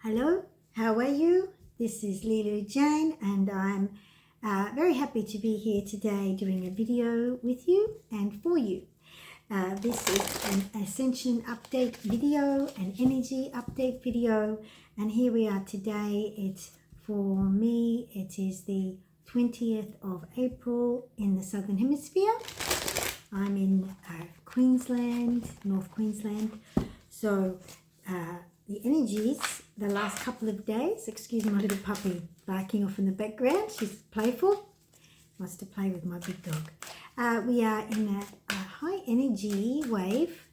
Hello, how are you? This is Lilou Jane and I'm very happy to be here today doing a video with you and for you. This is an ascension update video, an energy update video, and here we are today. It's for me, it is the 20th of April in the Southern Hemisphere. I'm in Queensland, North Queensland. So the energies the last couple of days, excuse my little puppy barking off in the background, she's playful, wants to play with my big dog. We are in a high energy wave,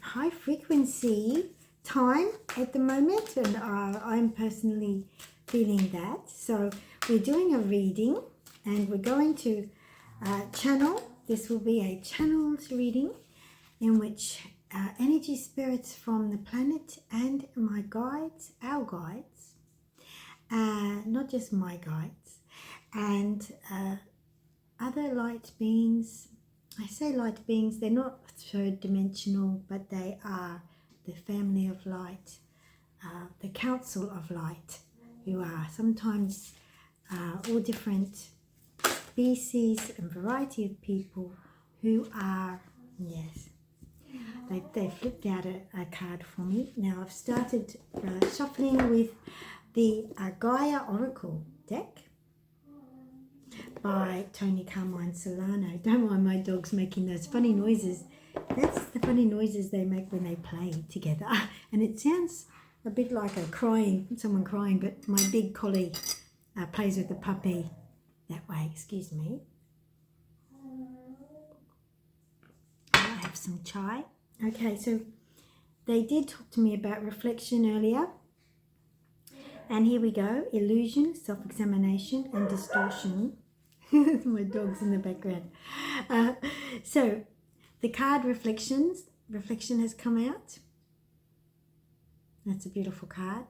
high frequency time at the moment, and I'm personally feeling that. So we're doing a reading and we're going to channel. This will be a channeled reading in which energy spirits from the planet and my guides, our guides, not just my guides, and other light beings. I say light beings, they're not third dimensional, but they are the family of light, the council of light, who are sometimes all different species and variety of people who are, yes, they flipped out a card for me. Now I've started shuffling with the Gaia Oracle deck by Tony Carmine Solano. Don't mind my dogs making those funny noises. That's the funny noises they make when they play together. And it sounds a bit like someone crying, but my big collie plays with the puppy that way. Excuse me. I have some chai. Okay, so they did talk to me about reflection earlier. And here we go. Illusion, self-examination and distortion. My dog's in the background. So the card reflection has come out. That's a beautiful card.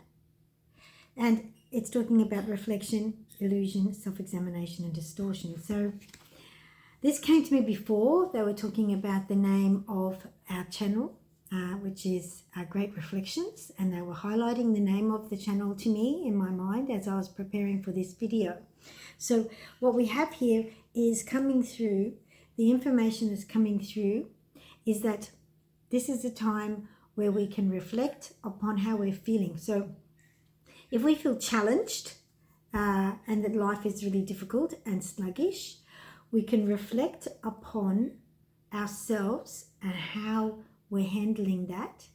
And it's talking about reflection, illusion, self-examination and distortion. So this came to me before. They were talking about the name of our channel, which is Great Reflections, and they were highlighting the name of the channel to me in my mind as I was preparing for this video. So what we have here is coming through, the information that's coming through is that this is a time where we can reflect upon how we're feeling. So if we feel challenged and that life is really difficult and sluggish, we can reflect upon ourselves and how we're handling that,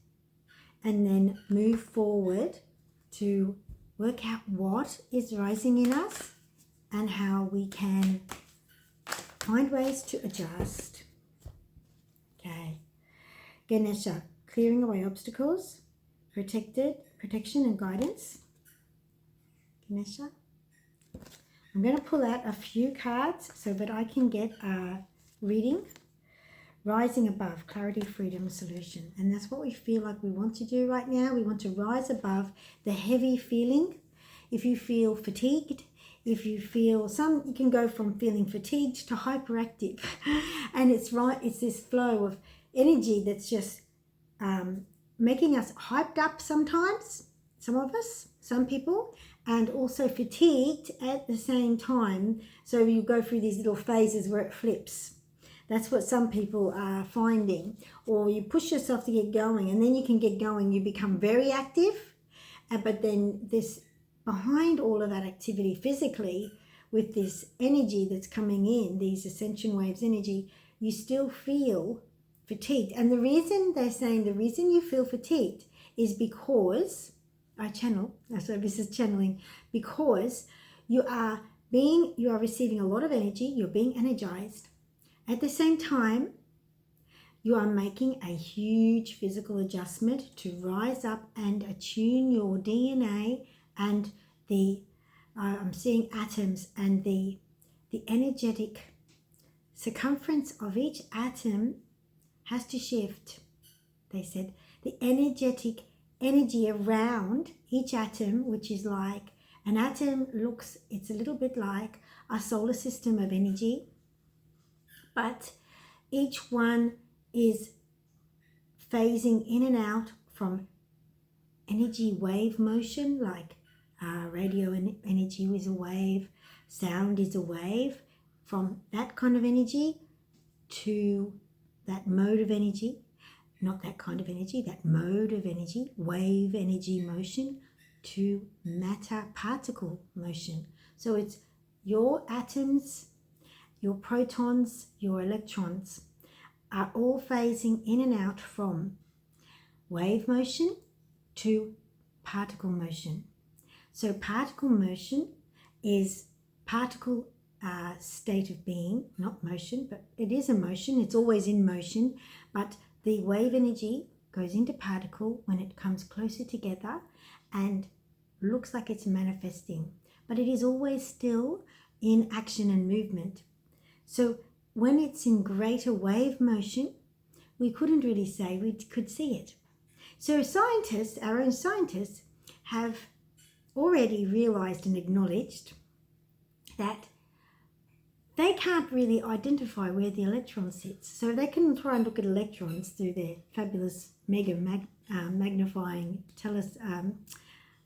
and then move forward to work out what is rising in us and how we can find ways to adjust. Okay. Ganesha, clearing away obstacles, protection and guidance. Ganesha. I'm going to pull out a few cards so that I can get a reading. Rising above, clarity, freedom, solution. And that's what we feel like we want to do right now. We want to rise above the heavy feeling. If you feel fatigued, if you feel you can go from feeling fatigued to hyperactive. And it's this flow of energy that's just making us hyped up sometimes, some of us, some people, and also fatigued at the same time. So you go through these little phases where it flips. That's what some people are finding. Or you push yourself to get going, and then you can get going. You become very active, but then this behind all of that activity physically, with this energy that's coming in, these ascension waves energy, you still feel fatigued. And the reason they're saying the reason you feel fatigued is because so this is channeling, because you are receiving a lot of energy, you're being energized. At the same time, you are making a huge physical adjustment to rise up and attune your DNA and I'm seeing atoms, and the energetic circumference of each atom has to shift. They said the energetic energy around each atom, which is like an atom it's a little bit like a solar system of energy, but each one is phasing in and out from energy wave motion, like radio energy is a wave, sound is a wave, from that kind of energy to that mode of energy, not that kind of energy, that mode of energy, wave energy motion, to matter particle motion. So it's your atoms, your protons, your electrons are all phasing in and out from wave motion to particle motion. So particle motion is particle state of being, not motion, but it is a motion. It's always in motion, but the wave energy goes into particle when it comes closer together and looks like it's manifesting, but it is always still in action and movement. So when it's in greater wave motion, we couldn't really say we could see it. So scientists, our own scientists, have already realized and acknowledged that they can't really identify where the electron sits. So they can try and look at electrons through their fabulous magnifying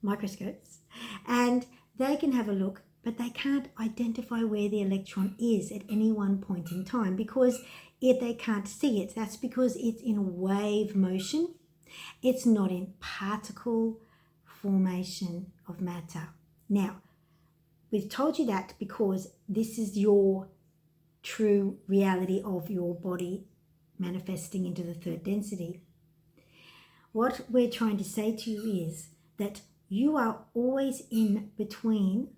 microscopes, and they can have a look, but they can't identify where the electron is at any one point in time, because if they can't see it, that's because it's in wave motion. It's not in particle formation of matter. Now, we've told you that because this is your true reality of your body manifesting into the third density. What we're trying to say to you is that you are always in between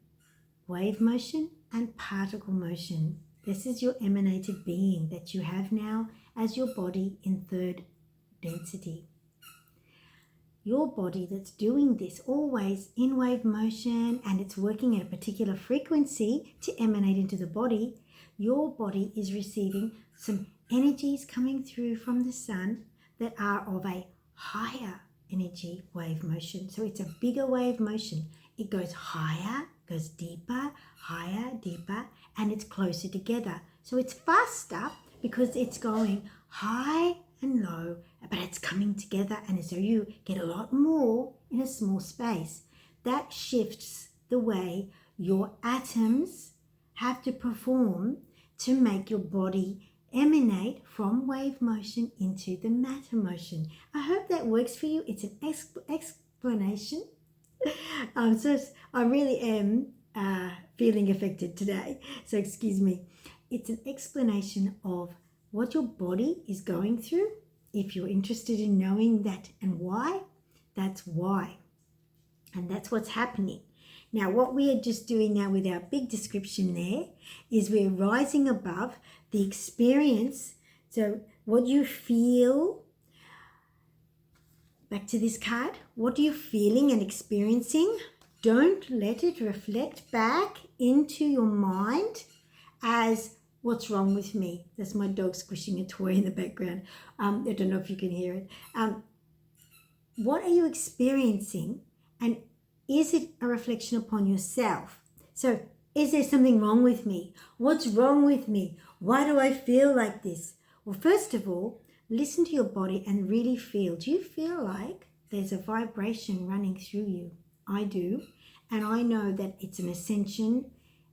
wave motion and particle motion. This is your emanated being that you have now as your body in third density. Your body that's doing this always in wave motion, and it's working at a particular frequency to emanate into the body, your body is receiving some energies coming through from the sun that are of a higher energy wave motion. So it's a bigger wave motion. It goes higher, goes deeper, higher, deeper, and it's closer together. So it's faster because it's going high and low, but it's coming together, and so you get a lot more in a small space. That shifts the way your atoms have to perform to make your body emanate from wave motion into the matter motion. I hope that works for you. It's an explanation. I really am feeling affected today, so excuse me. It's an explanation of what your body is going through. If you're interested in knowing that and why, that's why. And that's what's happening. Now, what we are just doing now with our big description there is we're rising above the experience. So what you feel, back to this card, what are you feeling and experiencing? Don't let it reflect back into your mind as what's wrong with me. That's my dog squishing a toy in the background. I don't know if you can hear it. What are you experiencing, and is it a reflection upon yourself? So is there something wrong with me? What's wrong with me? Why do I feel like this? Well, first of all, listen to your body and really feel. Do you feel like there's a vibration running through you? I do. And I know that it's an ascension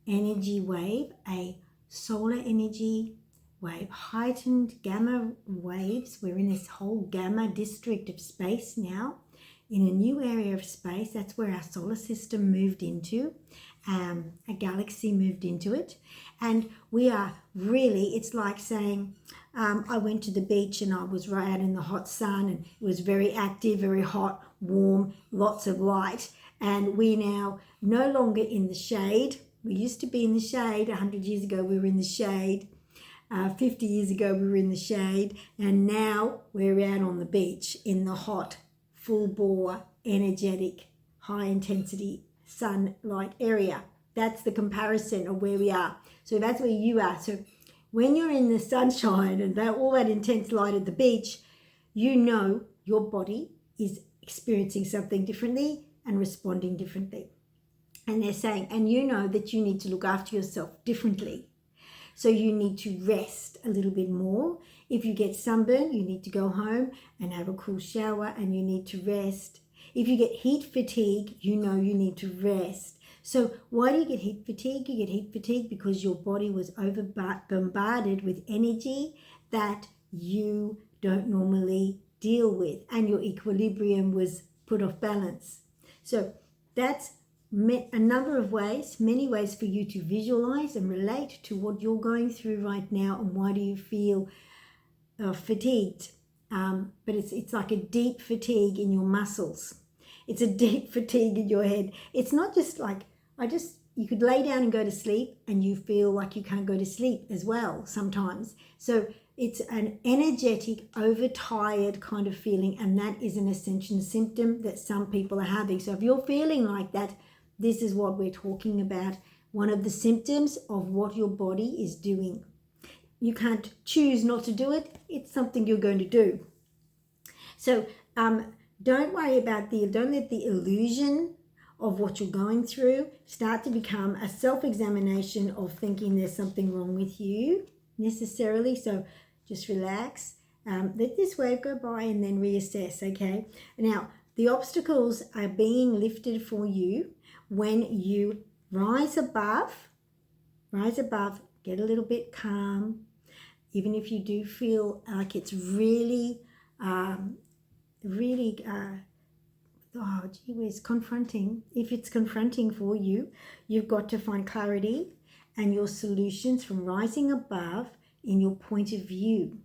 energy wave, a solar energy wave, heightened gamma waves. We're in this whole gamma district of space now, in a new area of space. That's where our solar system moved into. A galaxy moved into it. And we are really, it's like saying, I went to the beach and I was right out in the hot sun, and it was very active, very hot, warm, lots of light. And we're now no longer in the shade. We used to be in the shade. 100 years ago, we were in the shade. 50 years ago, we were in the shade. And now we're out on the beach in the hot, full bore, energetic, high intensity sunlight area. That's the comparison of where we are. So that's where you are. So when you're in the sunshine and all that intense light at the beach, you know your body is experiencing something differently and responding differently. And they're saying, and you know that you need to look after yourself differently. So you need to rest a little bit more. If you get sunburn, you need to go home and have a cool shower, and you need to rest. If you get heat fatigue, you know you need to rest. So why do you get heat fatigue? You get heat fatigue because your body was bombarded with energy that you don't normally deal with, and your equilibrium was put off balance. So that's a number of ways, many ways for you to visualize and relate to what you're going through right now, and why do you feel fatigued. But it's like a deep fatigue in your muscles. It's a deep fatigue in your head. It's not just like, you could lay down and go to sleep and you feel like you can't go to sleep as well sometimes. So it's an energetic, overtired kind of feeling, and that is an ascension symptom that some people are having. So if you're feeling like that, this is what we're talking about. One of the symptoms of what your body is doing. You can't choose not to do it. It's something you're going to do. So don't worry about don't let the illusion of what you're going through start to become a self-examination of thinking there's something wrong with you necessarily. So just relax. Let this wave go by and then reassess, okay? Now, the obstacles are being lifted for you when you rise above, get a little bit calm. Even if you do feel like it's really, confronting. If it's confronting for you, you've got to find clarity and your solutions from rising above in your point of view.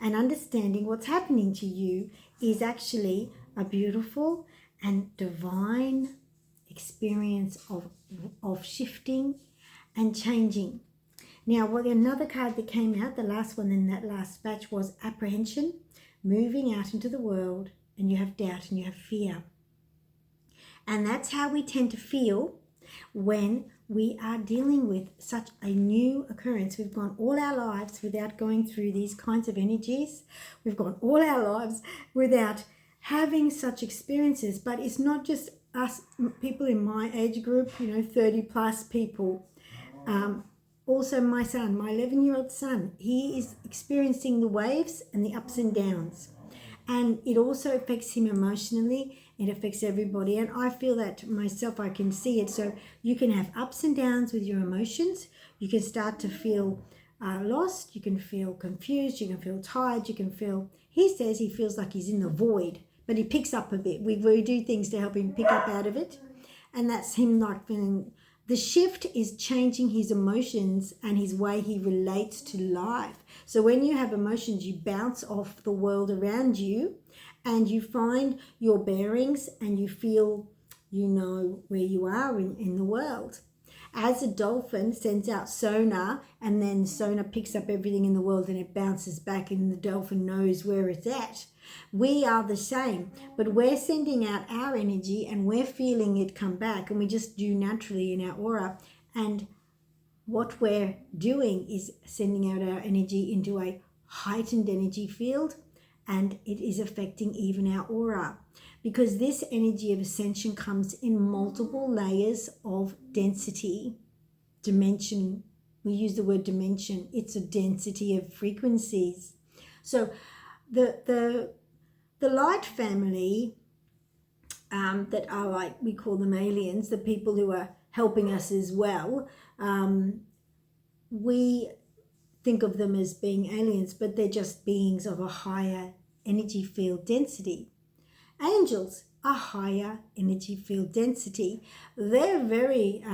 And understanding what's happening to you is actually a beautiful and divine experience of shifting and changing. Now, another card that came out, the last one in that last batch, was apprehension, moving out into the world, and you have doubt and you have fear. And that's how we tend to feel when we are dealing with such a new occurrence. We've gone all our lives without going through these kinds of energies. We've gone all our lives without having such experiences. But it's not just us, people in my age group, 30 plus people. Also my son, my 11-year-old son, he is experiencing the waves and the ups and downs. And it also affects him emotionally. It affects everybody. And I feel that myself, I can see it. So you can have ups and downs with your emotions. You can start to feel lost. You can feel confused. You can feel tired. He says he feels like he's in the void, but he picks up a bit. We do things to help him pick up out of it. And that's him like feeling. The shift is changing his emotions and his way he relates to life. So when you have emotions, you bounce off the world around you and you find your bearings and you feel you know where you are in the world. As a dolphin sends out sonar, and then sonar picks up everything in the world and it bounces back and the dolphin knows where it's at. We are the same, but we're sending out our energy and we're feeling it come back, and we just do naturally in our aura. And what we're doing is sending out our energy into a heightened energy field, and it is affecting even our aura, because this energy of ascension comes in multiple layers of density, dimension. We use the word dimension. It's a density of frequencies. So the light family that are like, we call them aliens, the people who are helping us as well, we think of them as being aliens, but they're just beings of a higher energy field density. Angels are higher energy field density. They're very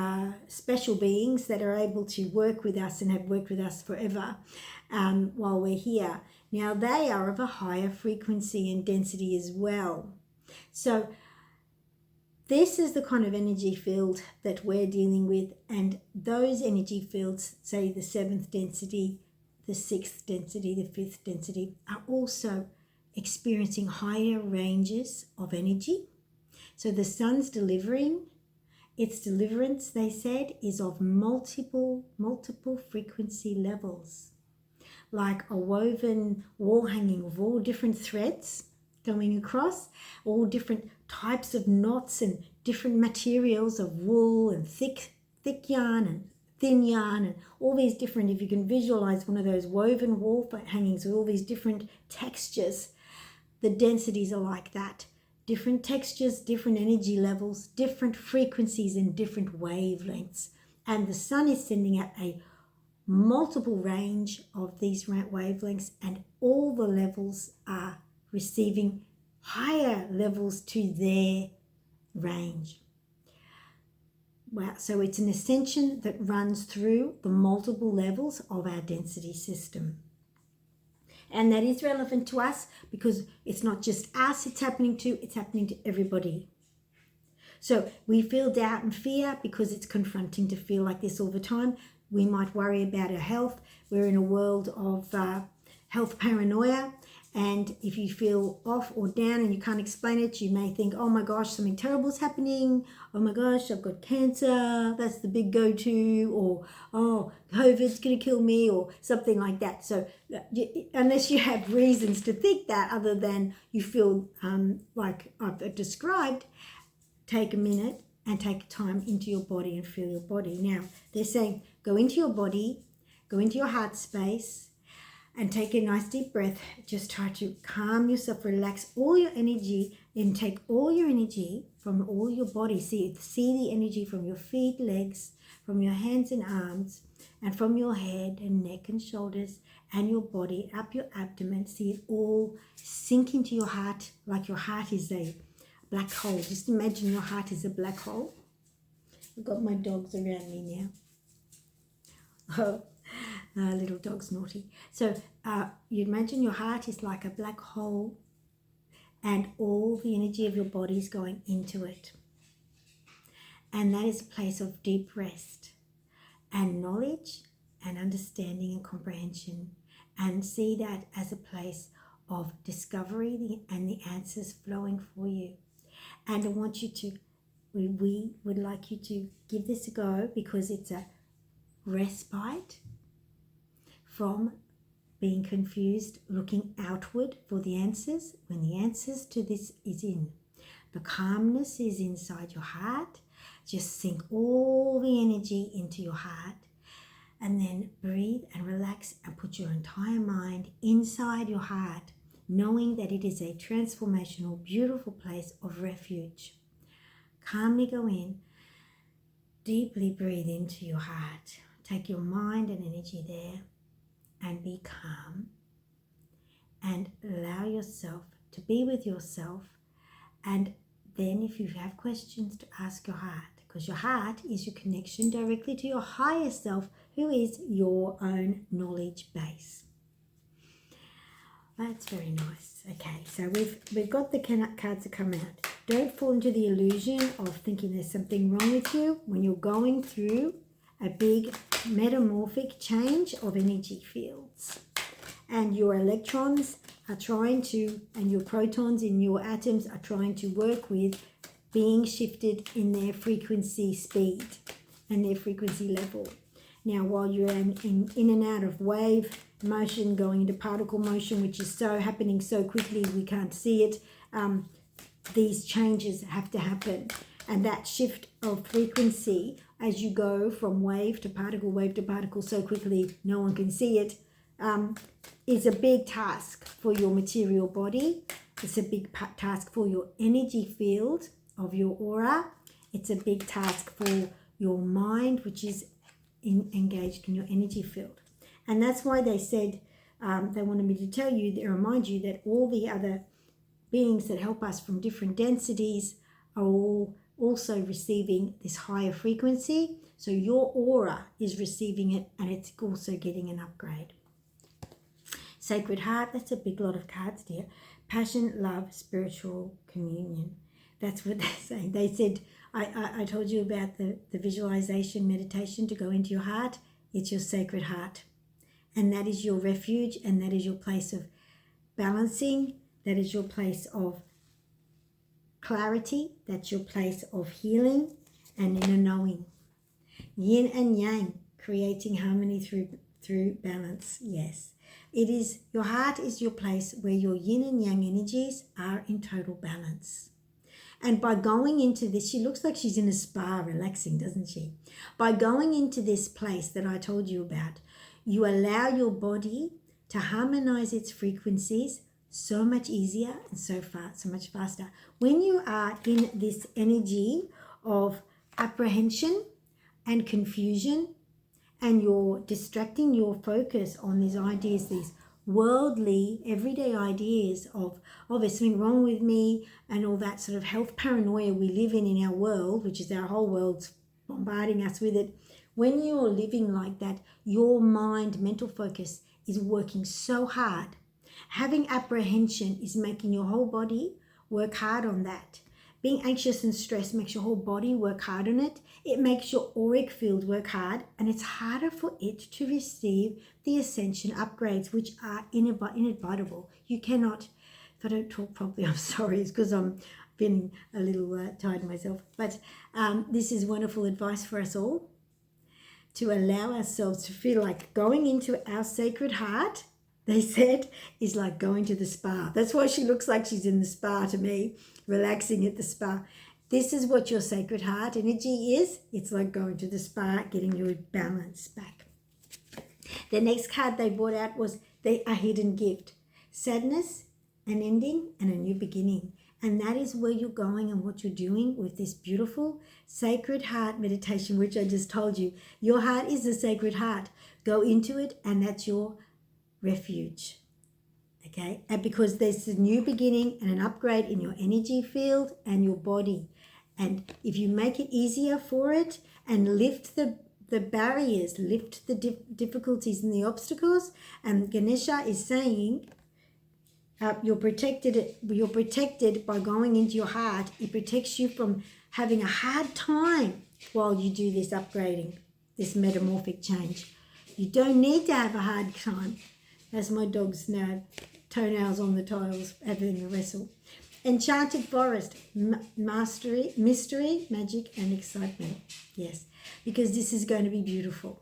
special beings that are able to work with us and have worked with us forever while we're here. Now, they are of a higher frequency and density as well. So this is the kind of energy field that we're dealing with, and those energy fields, say the 7th density, the 6th density, the 5th density, are also experiencing higher ranges of energy. So the sun's delivering, its deliverance, they said, is of multiple frequency levels, like a woven wall hanging of all different threads going across, all different types of knots and different materials of wool and thick yarn and thin yarn and all these different, if you can visualize one of those woven wall hangings with all these different textures, the densities are like that. different textures, different energy levels, different frequencies and different wavelengths. And the sun is sending out a multiple range of these wavelengths, and all the levels are receiving higher levels to their range. Wow, so it's an ascension that runs through the multiple levels of our density system. And that is relevant to us because it's not just us it's happening to everybody. So we feel doubt and fear because it's confronting to feel like this all the time. We might worry about our health. We're in a world of health paranoia. And if you feel off or down and you can't explain it, you may think, oh my gosh, something terrible is happening. Oh my gosh, I've got cancer. That's the big go-to. Or, oh, COVID's going to kill me, or something like that. So unless you have reasons to think that other than you feel like I've described, take a minute and take time into your body and feel your body. Now, they're saying go into your body, go into your heart space, and take a nice deep breath. Just try to calm yourself, relax all your energy, and take all your energy from all your body. See the energy from your feet, legs, from your hands and arms, and from your head and neck and shoulders and your body, up your abdomen. See it all sink into your heart like your heart is a black hole. Just imagine your heart is a black hole. I've got my dogs around me now. Little dog's naughty. So you imagine your heart is like a black hole and all the energy of your body is going into it. And that is a place of deep rest and knowledge and understanding and comprehension. And see that as a place of discovery and the answers flowing for you. And I want you to, we would like you to give this a go because it's a respite from being confused, looking outward for the answers, when the answers to this is in. The calmness is inside your heart. Just sink all the energy into your heart and then breathe and relax and put your entire mind inside your heart, knowing that it is a transformational, beautiful place of refuge. Calmly go in, deeply breathe into your heart. Take your mind and energy there and be calm and allow yourself to be with yourself. And then if you have questions, to ask your heart, because your heart is your connection directly to your higher self, who is your own knowledge base. That's very nice. Okay, so we've got the cards that come out. Don't fall into the illusion of thinking there's something wrong with you when you're going through a big metamorphic change of energy fields. And your electrons are trying to, and your protons in your atoms are trying to work with being shifted in their frequency speed and their frequency level. Now, while you're in and out of wave motion, going into particle motion, which is so happening so quickly we can't see it, these changes have to happen. And that shift of frequency as you go from wave to particle so quickly no one can see it, is a big task for your material body. It's a big task for your energy field of your aura. It's a big task for your mind, which is engaged in your energy field. And that's why they said, they wanted me to tell you, to remind you that all the other beings that help us from different densities are all also receiving this higher frequency. So your aura is receiving it and it's also getting an upgrade. Sacred Heart, that's a big lot of cards there. Passion, love, spiritual communion. That's what they're saying. They said, I told you about the visualization meditation to go into your heart. It's your sacred heart. And that is your refuge, and that is your place of balancing. That is your place of clarity. That's your place of healing and inner knowing. Yin and yang, creating harmony through balance. Yes. It is, your heart is your place where your yin and yang energies are in total balance. And by going into this, she looks like she's in a spa relaxing, doesn't she? By going into this place that I told you about, you allow your body to harmonize its frequencies so much easier and so much faster. When you are in this energy of apprehension and confusion, and you're distracting your focus on these ideas, these worldly, everyday ideas of, oh, there's something wrong with me, and all that sort of health paranoia we live in our world, which is our whole world's bombarding us with it. When you're living like that, your mind, mental focus is working so hard. Having apprehension is making your whole body work hard on that. Being anxious and stressed makes your whole body work hard on it. It makes your auric field work hard, and it's harder for it to receive the ascension upgrades, which are inevitable. You cannot, if I don't talk properly, I'm sorry, it's because I'm feeling a little tired myself. But this is wonderful advice for us all, to allow ourselves to feel like going into our sacred heart, they said, is like going to the spa. That's why she looks like she's in the spa to me, relaxing at the spa. This is what your sacred heart energy is. It's like going to the spa, getting your balance back. The next card they brought out was a hidden gift. Sadness, an ending, and a new beginning. And that is where you're going and what you're doing with this beautiful sacred heart meditation, which I just told you. Your heart is the sacred heart. Go into it, and that's your refuge. Okay, and because there's a new beginning and an upgrade in your energy field and your body, and if you make it easier for it and lift the barriers, lift the difficulties and the obstacles, and Ganesha is saying you're protected by going into your heart. It protects you from having a hard time while you do this upgrading, this metamorphic change. You don't need to have a hard time. As my dogs know, toenails on the tiles, having a wrestle. Enchanted forest, mastery, mystery, magic, and excitement. Yes, because this is going to be beautiful.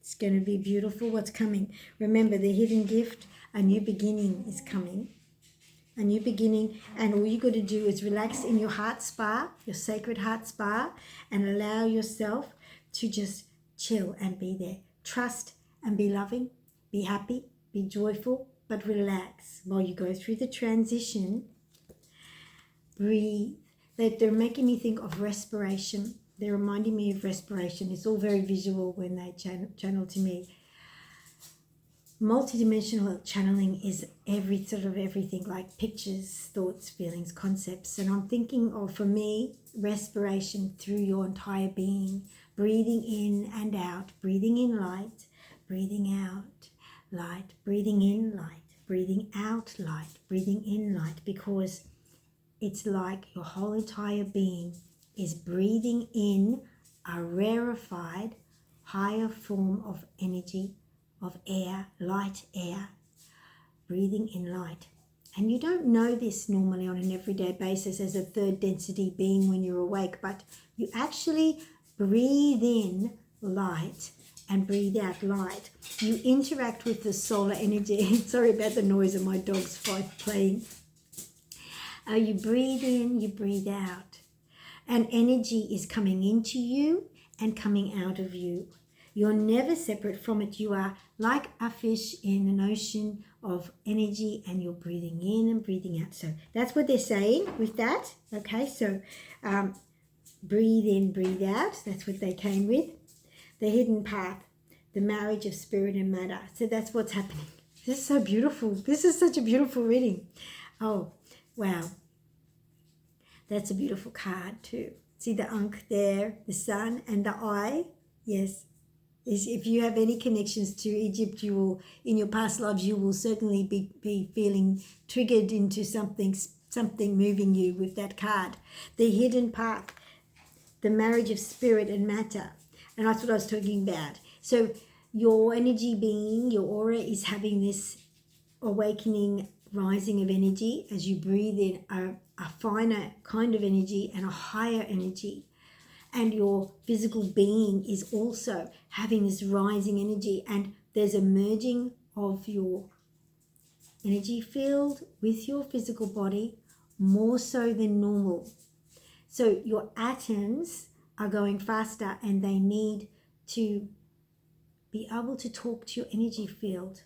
It's going to be beautiful what's coming. Remember, the hidden gift, a new beginning is coming. A new beginning, and all you got to do is relax in your heart spa, your sacred heart spa, and allow yourself to just chill and be there. Trust and be loving, be happy, be joyful, but relax while you go through the transition. Breathe. They're making me think of respiration. They're reminding me of respiration. It's all very visual when they channel to me. Multidimensional channeling is everything, like pictures, thoughts, feelings, concepts. And I'm thinking of, for me, respiration through your entire being. Breathing in and out. Breathing in light. Breathing out light. Breathing in light. Breathing out light. Breathing in light. Because it's like your whole entire being is breathing in a rarefied, higher form of energy, of air, light air, breathing in light. And you don't know this normally on an everyday basis as a third density being when you're awake, but you actually breathe in light and breathe out light. You interact with the solar energy. Sorry about the noise of my dog's playing. You breathe in, you breathe out. And energy is coming into you and coming out of you. You're never separate from it. You are like a fish in an ocean of energy, and you're breathing in and breathing out. So that's what they're saying with that. Okay, so breathe in, breathe out. That's what they came with. The hidden path, the marriage of spirit and matter. So that's what's happening. This is so beautiful. This is such a beautiful reading. Oh, wow. That's a beautiful card too. See the Ankh there, the sun and the eye. Yes. If you have any connections to Egypt, you will, in your past lives, you will certainly be feeling triggered into something moving you with that card. The hidden path, the marriage of spirit and matter. And that's what I was talking about. So your energy being, your aura is having this awakening, rising of energy as you breathe in a finer kind of energy and a higher energy. And your physical being is also having this rising energy, and there's a merging of your energy field with your physical body more so than normal. So your atoms are going faster, and they need to be able to talk to your energy field.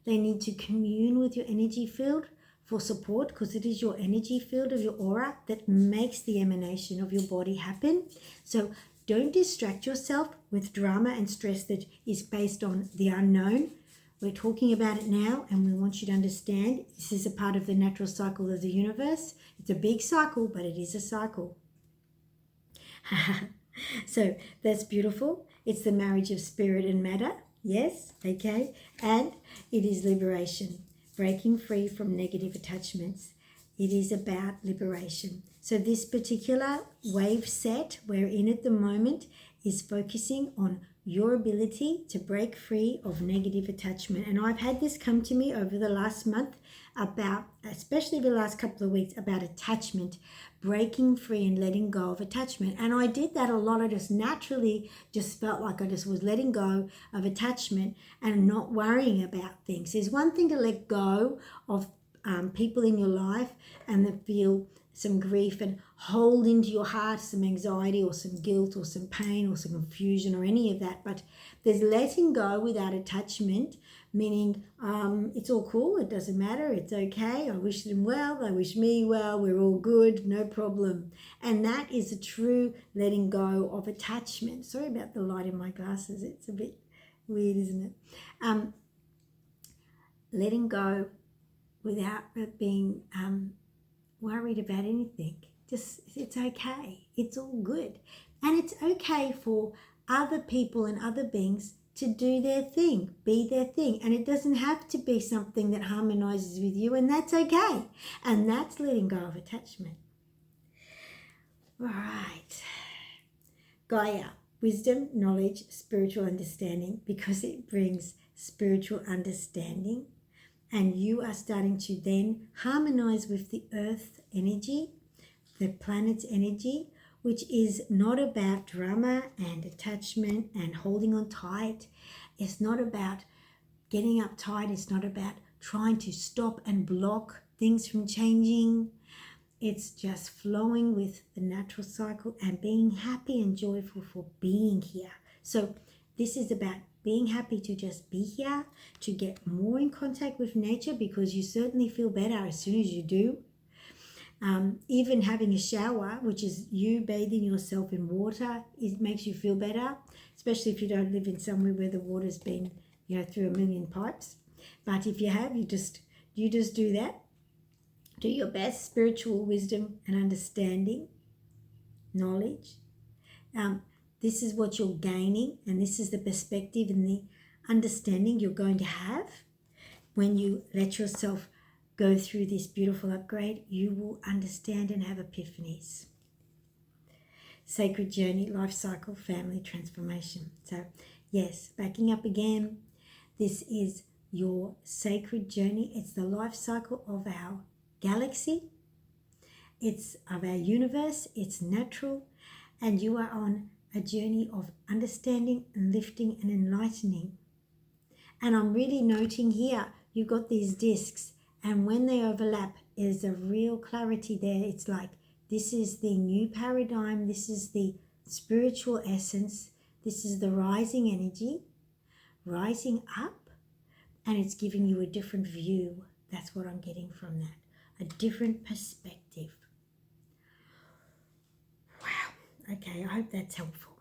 They need to commune with your energy field for support, because it is your energy field of your aura that makes the emanation of your body happen. So don't distract yourself with drama and stress that is based on the unknown. We're talking about it now, and we want you to understand this is a part of the natural cycle of the universe. It's a big cycle, but it is a cycle. So that's beautiful. It's the marriage of spirit and matter. Yes, okay. And it is liberation, breaking free from negative attachments. It is about liberation. So this particular wave set we're in at the moment is focusing on your ability to break free of negative attachment. And I've had this come to me over the last month about, especially the last couple of weeks, about attachment, breaking free and letting go of attachment. And I did that a lot. I just naturally just felt like I just was letting go of attachment and not worrying about things. There's one thing to let go of people in your life and then feel some grief and hold into your heart some anxiety or some guilt or some pain or some confusion or any of that. But there's letting go without attachment, meaning it's all cool, it doesn't matter, it's okay, I wish them well, they wish me well, we're all good, no problem. And that is a true letting go of attachment. Sorry about the light in my glasses, it's a bit weird, isn't it? Letting go without being worried about anything. Just, it's okay. It's all good. And it's okay for other people and other beings to do their thing, be their thing. And it doesn't have to be something that harmonizes with you, and that's okay. And that's letting go of attachment. All right. Gaia, wisdom, knowledge, spiritual understanding, because it brings spiritual understanding. And you are starting to then harmonize with the earth energy, the planet's energy, which is not about drama and attachment and holding on tight. It's not about getting uptight. It's not about trying to stop and block things from changing. It's just flowing with the natural cycle and being happy and joyful for being here. So this is about being happy to just be here, to get more in contact with nature, because you certainly feel better as soon as you do. Even having a shower, which is you bathing yourself in water, it makes you feel better, especially if you don't live in somewhere where the water's been, through a million pipes. But if you have, you just do that. Do your best. Spiritual wisdom and understanding, knowledge. This is what you're gaining, and this is the perspective and the understanding you're going to have when you let yourself go through this beautiful upgrade. You will understand and have epiphanies. Sacred journey, life cycle, family transformation. So, yes, backing up again, this is your sacred journey. It's the life cycle of our galaxy. It's of our universe. It's natural, and you are on a journey of understanding and lifting and enlightening. And I'm really noting here, you've got these discs, and when they overlap, there's a real clarity there. It's like, this is the new paradigm, this is the spiritual essence, this is the rising energy, rising up, and it's giving you a different view. That's what I'm getting from that, a different perspective. Wow, okay, I hope that's helpful.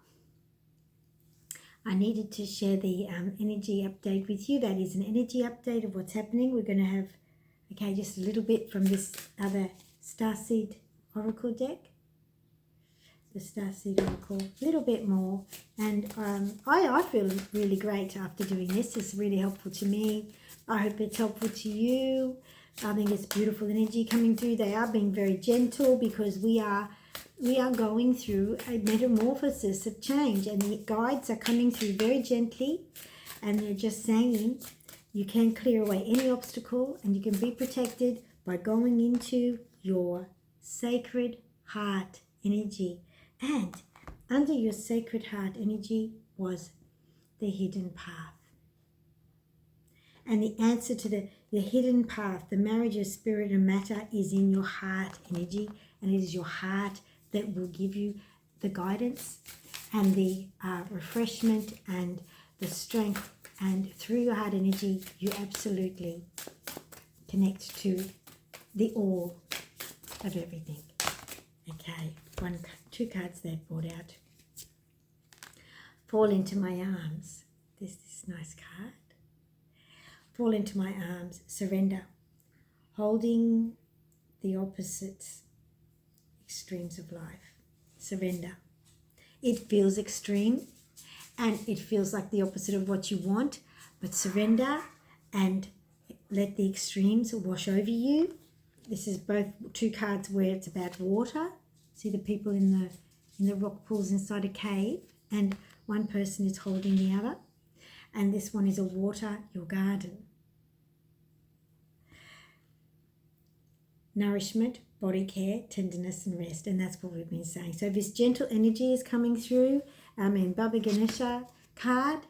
I needed to share the energy update with you. That is an energy update of what's happening. We're going to have, just a little bit from this other Starseed Oracle deck. The Starseed Oracle, a little bit more. And I feel really great after doing this. It's really helpful to me. I hope it's helpful to you. I think it's beautiful energy coming through. They are being very gentle because we are going through a metamorphosis of change, and the guides are coming through very gently, and they're just saying you can clear away any obstacle and you can be protected by going into your sacred heart energy. And under your sacred heart energy was the hidden path. And the answer to the hidden path, the marriage of spirit and matter, is in your heart energy, and it is your heart that will give you the guidance and the refreshment and the strength. And through your heart energy, you absolutely connect to the all of everything. Okay, two cards they've brought out. Fall into my arms. This nice card. Fall into my arms. Surrender. Holding the opposite extremes of life. Surrender. It feels extreme and it feels like the opposite of what you want, but surrender and let the extremes wash over you. This is both two cards where it's about water. See the people in the rock pools inside a cave, and one person is holding the other. And this one is a water, your garden. Nourishment, body care, tenderness and rest. And that's what we've been saying. So this gentle energy is coming through. And Baba Ganesha card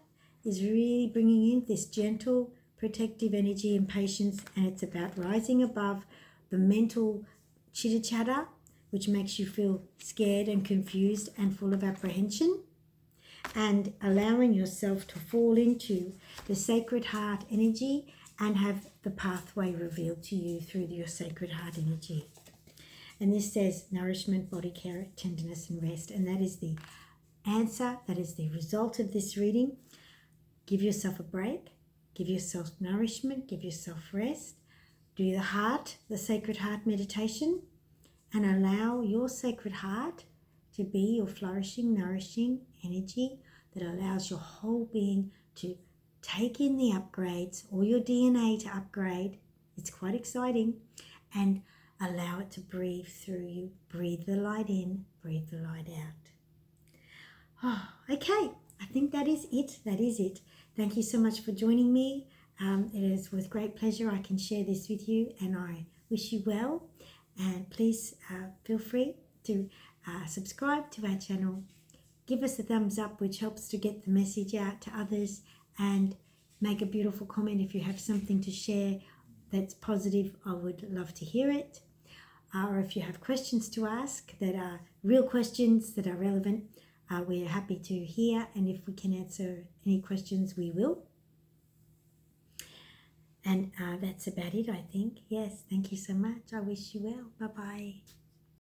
is really bringing in this gentle, protective energy and patience. And it's about rising above the mental chitter-chatter, which makes you feel scared and confused and full of apprehension. And allowing yourself to fall into the sacred heart energy and have the pathway revealed to you through your sacred heart energy. And this says nourishment, body care, tenderness and rest. And that is the answer, that is the result of this reading. Give yourself a break, give yourself nourishment, give yourself rest. Do the sacred heart meditation, and allow your sacred heart to be your flourishing, nourishing energy that allows your whole being to take in the upgrades, or your DNA to upgrade. It's quite exciting. And allow it to breathe through you. Breathe the light in, breathe the light out. Oh, okay, I think that is it. That is it. Thank you so much for joining me. It is with great pleasure I can share this with you, and I wish you well. And please feel free to subscribe to our channel. Give us a thumbs up, which helps to get the message out to others, and make a beautiful comment if you have something to share that's positive. I would love to hear it. Or if you have questions to ask that are real questions that are relevant, we're happy to hear, and if we can answer any questions, we will. And that's about it, I think. Yes, thank you so much. I wish you well. Bye-bye.